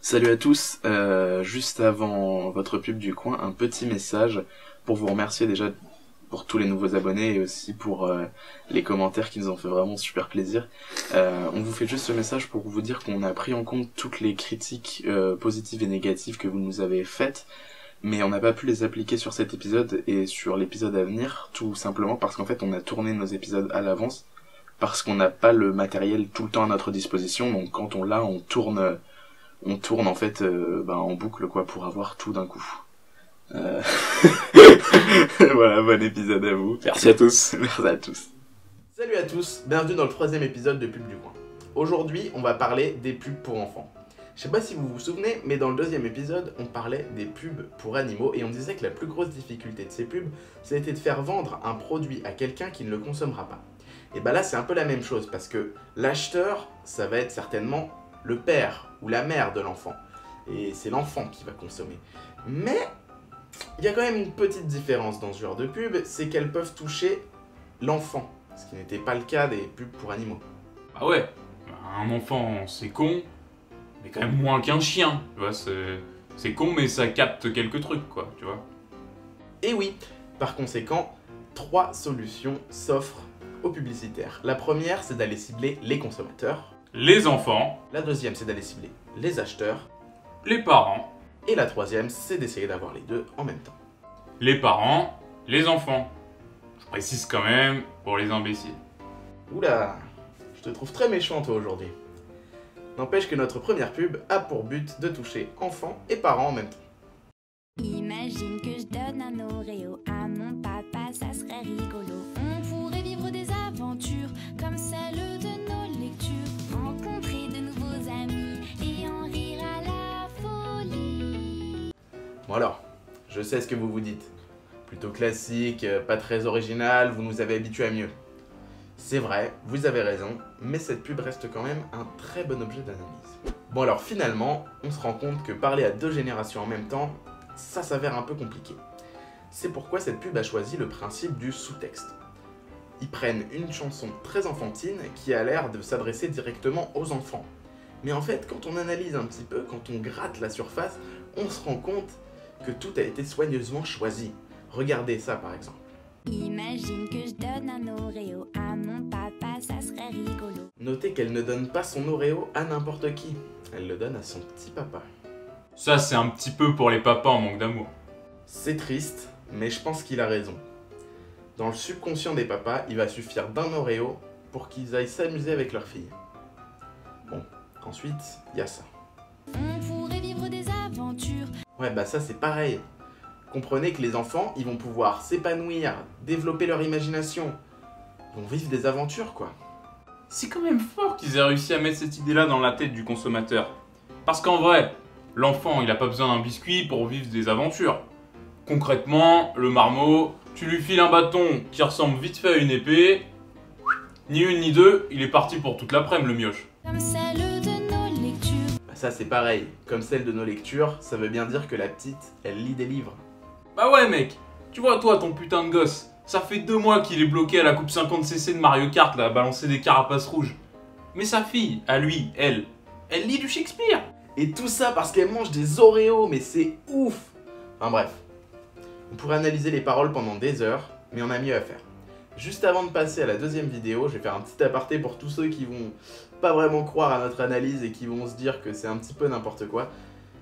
Salut à tous, juste avant votre pub du coin, un petit message pour vous remercier déjà pour tous les nouveaux abonnés et aussi pour les commentaires qui nous ont fait vraiment super plaisir. On vous fait juste ce message pour vous dire qu'on a pris en compte toutes les critiques positives et négatives que vous nous avez faites, mais on n'a pas pu les appliquer sur cet épisode et sur l'épisode à venir, tout simplement parce qu'en fait on a tourné nos épisodes à l'avance, parce qu'on n'a pas le matériel tout le temps à notre disposition, donc quand on l'a, on tourne en fait en boucle quoi pour avoir tout d'un coup. Voilà, bon épisode à vous. Merci à tous. Merci à tous. Salut à tous, bienvenue dans le 3e épisode de Pub du Coin. Aujourd'hui, on va parler des pubs pour enfants. Je sais pas si vous vous souvenez, mais dans le 2e épisode, on parlait des pubs pour animaux et on disait que la plus grosse difficulté de ces pubs, c'était de faire vendre un produit à quelqu'un qui ne le consommera pas. Et bah là, c'est un peu la même chose parce que l'acheteur, ça va être certainement le père ou la mère de l'enfant. Et c'est l'enfant qui va consommer. Mais il y a quand même une petite différence dans ce genre de pub, c'est qu'elles peuvent toucher l'enfant, ce qui n'était pas le cas des pubs pour animaux. Bah ouais, un enfant c'est con, mais quand même moins qu'un chien, tu vois, c'est con mais ça capte quelques trucs quoi, tu vois. Et oui, par conséquent, 3 solutions s'offrent aux publicitaires. La première, c'est d'aller cibler les consommateurs. Les enfants, La deuxième, c'est d'aller cibler les acheteurs. les parents, Et la troisième, c'est d'essayer d'avoir les deux en même temps. les parents, les enfants. Je précise quand même pour les imbéciles. Oula, je te trouve très méchant toi aujourd'hui. N'empêche que notre première pub a pour but de toucher enfants et parents en même temps. Imagine que je donne un Oreo à mon papa, ça serait rigolo. On pourrait vivre des aventures comme celles de nos lectures, rencontrer de nouveaux amis et en rire à la folie. Bon alors, je sais ce que vous vous dites. Plutôt classique, pas très original, vous nous avez habitués à mieux. C'est vrai, vous avez raison, mais cette pub reste quand même un très bon objet d'analyse. Bon alors finalement, on se rend compte que parler à 2 générations en même temps, ça s'avère un peu compliqué. C'est pourquoi cette pub a choisi le principe du sous-texte. Ils prennent une chanson très enfantine qui a l'air de s'adresser directement aux enfants. Mais en fait, quand on analyse un petit peu, quand on gratte la surface, on se rend compte que tout a été soigneusement choisi. Regardez ça par exemple. Imagine que je donne un Oreo à mon papa, ça serait rigolo. Notez qu'elle ne donne pas son Oreo à n'importe qui, elle le donne à son petit papa. Ça c'est un petit peu pour les papas en manque d'amour. C'est triste, mais je pense qu'il a raison. Dans le subconscient des papas, il va suffire d'un Oreo pour qu'ils aillent s'amuser avec leur fille. Bon, ensuite, il y a ça. On pourrait vivre des aventures. Ouais, bah ça c'est pareil. Comprenez que les enfants, ils vont pouvoir s'épanouir, développer leur imagination. Ils vont vivre des aventures, quoi. C'est quand même fort qu'ils aient réussi à mettre cette idée-là dans la tête du consommateur. Parce qu'en vrai, l'enfant il a pas besoin d'un biscuit pour vivre des aventures. Concrètement, le marmot, tu lui files un bâton qui ressemble vite fait à une épée, ni une ni deux, il est parti pour toute l'après-midi le mioche. Comme celle de nos lectures. Bah ça c'est pareil. Comme celle de nos lectures, ça veut bien dire que la petite, elle lit des livres. Bah ouais mec, tu vois toi ton putain de gosse, ça fait 2 mois qu'il est bloqué à la coupe 50cc de Mario Kart là, à balancer des carapaces rouges. Mais sa fille, à lui, elle lit du Shakespeare. Et tout ça parce qu'elle mange des Oreos, mais c'est ouf. Enfin bref. On pourrait analyser les paroles pendant des heures, mais on a mieux à faire. Juste avant de passer à la 2e vidéo, je vais faire un petit aparté pour tous ceux qui vont pas vraiment croire à notre analyse et qui vont se dire que c'est un petit peu n'importe quoi.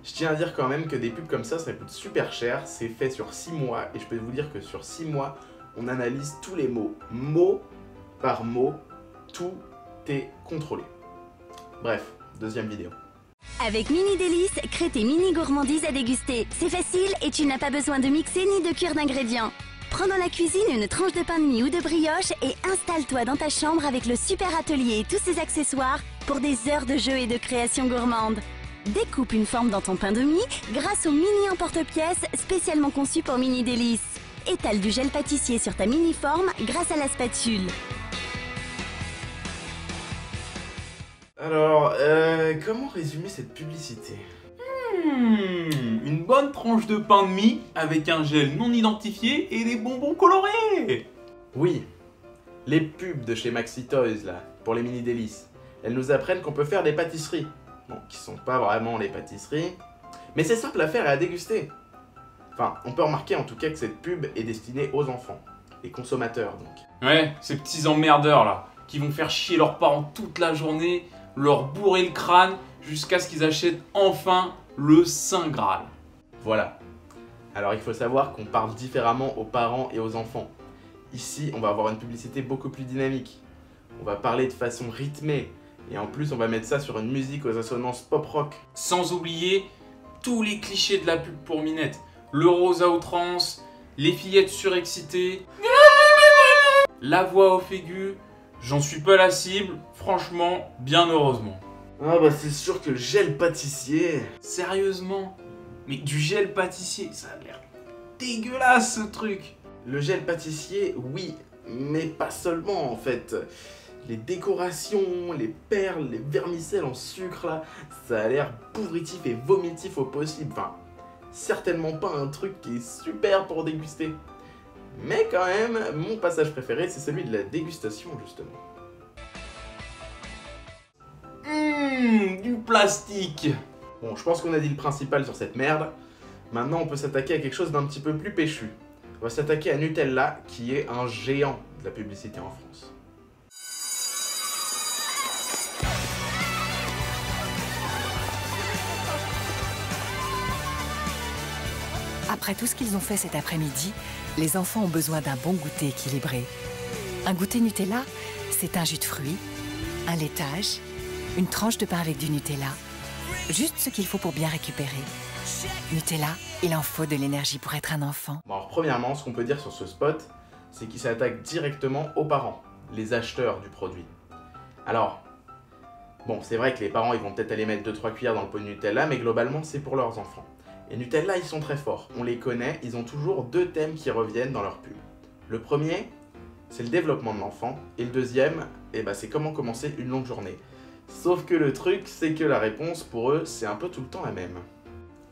Je tiens à dire quand même que des pubs comme ça coûte super cher, c'est fait sur 6 mois, et je peux vous dire que sur 6 mois, on analyse tous les mots, mot par mot, tout est contrôlé. Bref, 2e vidéo. Avec Mini Délices, crée tes mini gourmandises à déguster. C'est facile et tu n'as pas besoin de mixer ni de cuire d'ingrédients. Prends dans la cuisine une tranche de pain de mie ou de brioche et installe-toi dans ta chambre avec le super atelier et tous ses accessoires pour des heures de jeu et de création gourmande. Découpe une forme dans ton pain de mie grâce au mini emporte-pièces spécialement conçu pour Mini Délices. Étale du gel pâtissier sur ta mini forme grâce à la spatule. Alors, comment résumer cette publicité ? Une bonne tranche de pain de mie avec un gel non identifié et des bonbons colorés. Oui, les pubs de chez Maxi Toys là, pour les mini délices, elles nous apprennent qu'on peut faire des pâtisseries. bon, qui sont pas vraiment les pâtisseries, mais c'est simple à faire et à déguster. Enfin, on peut remarquer en tout cas que cette pub est destinée aux enfants, les consommateurs donc. Ouais, ces petits emmerdeurs là, qui vont faire chier leurs parents toute la journée, leur bourrer le crâne, jusqu'à ce qu'ils achètent enfin le Saint Graal. Voilà. Alors il faut savoir qu'on parle différemment aux parents et aux enfants. Ici, on va avoir une publicité beaucoup plus dynamique. On va parler de façon rythmée. Et en plus, on va mettre ça sur une musique aux assonances pop-rock. Sans oublier tous les clichés de la pub pour Minette. Le rose à outrance, les fillettes surexcitées, la voix off aiguë. J'en suis pas la cible, franchement, bien heureusement. Ah bah c'est sûr que le gel pâtissier... Sérieusement? Mais du gel pâtissier, ça a l'air dégueulasse ce truc. Le gel pâtissier, oui, mais pas seulement en fait. Les décorations, les perles, les vermicelles en sucre là, ça a l'air pourritif et vomitif au possible. Enfin, certainement pas un truc qui est super pour déguster. Mais quand même, mon passage préféré, c'est celui de la dégustation justement. Du plastique. Bon, je pense qu'on a dit le principal sur cette merde. Maintenant, on peut s'attaquer à quelque chose d'un petit peu plus péchu. On va s'attaquer à Nutella, qui est un géant de la publicité en France. Après tout ce qu'ils ont fait cet après-midi, les enfants ont besoin d'un bon goûter équilibré. Un goûter Nutella, c'est un jus de fruits, un laitage, une tranche de pain avec du Nutella. Juste ce qu'il faut pour bien récupérer. Nutella, il en faut de l'énergie pour être un enfant. Bon, alors premièrement, ce qu'on peut dire sur ce spot, c'est qu'il s'attaque directement aux parents, les acheteurs du produit. Alors, bon, c'est vrai que les parents, ils vont peut-être aller mettre 2-3 cuillères dans le pot de Nutella, mais globalement, c'est pour leurs enfants. Et Nutella, ils sont très forts, on les connaît, ils ont toujours 2 thèmes qui reviennent dans leur pub. Le premier, c'est le développement de l'enfant, et le deuxième, c'est comment commencer une longue journée. Sauf que le truc, c'est que la réponse, pour eux, c'est un peu tout le temps la même.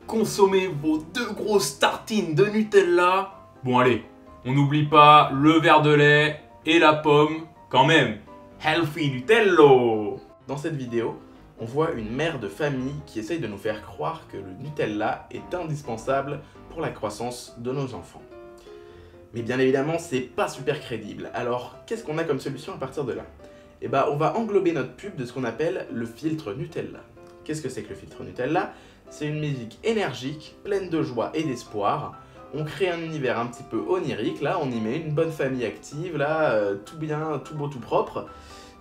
Consommez vos 2 grosses tartines de Nutella. Bon allez, on n'oublie pas le verre de lait et la pomme, quand même. Healthy Nutello. Dans cette vidéo, on voit une mère de famille qui essaye de nous faire croire que le Nutella est indispensable pour la croissance de nos enfants. Mais bien évidemment, c'est pas super crédible. Alors, qu'est-ce qu'on a comme solution à partir de là? On va englober notre pub de ce qu'on appelle le filtre Nutella. Qu'est-ce que c'est que le filtre Nutella? C'est une musique énergique, pleine de joie et d'espoir. On crée un univers un petit peu onirique, là, on y met une bonne famille active, là, tout bien, tout beau, tout propre.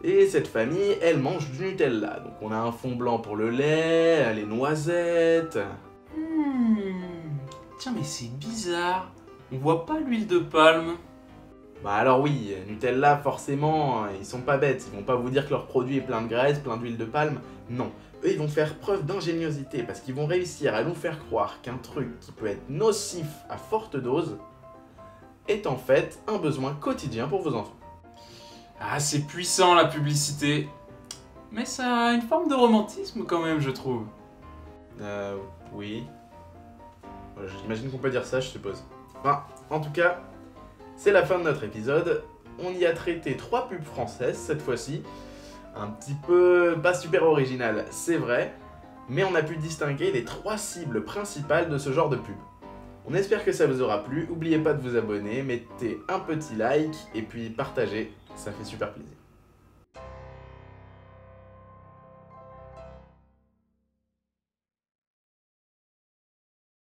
Et cette famille, elle mange du Nutella. Donc on a un fond blanc pour le lait, les noisettes... Tiens, mais c'est bizarre. On voit pas l'huile de palme. Bah alors oui, Nutella, forcément, ils sont pas bêtes. Ils vont pas vous dire que leur produit est plein de graisse, plein d'huile de palme. Non. Eux, ils vont faire preuve d'ingéniosité parce qu'ils vont réussir à nous faire croire qu'un truc qui peut être nocif à forte dose est en fait un besoin quotidien pour vos enfants. Ah, c'est puissant la publicité. Mais ça a une forme de romantisme quand même, je trouve. Oui. J'imagine qu'on peut dire ça, je suppose. Enfin, en tout cas, c'est la fin de notre épisode. On y a traité 3 pubs françaises cette fois-ci. Un petit peu pas super original, c'est vrai, mais on a pu distinguer les 3 cibles principales de ce genre de pub. On espère que ça vous aura plu, n'oubliez pas de vous abonner, mettez un petit like et puis partagez, ça fait super plaisir.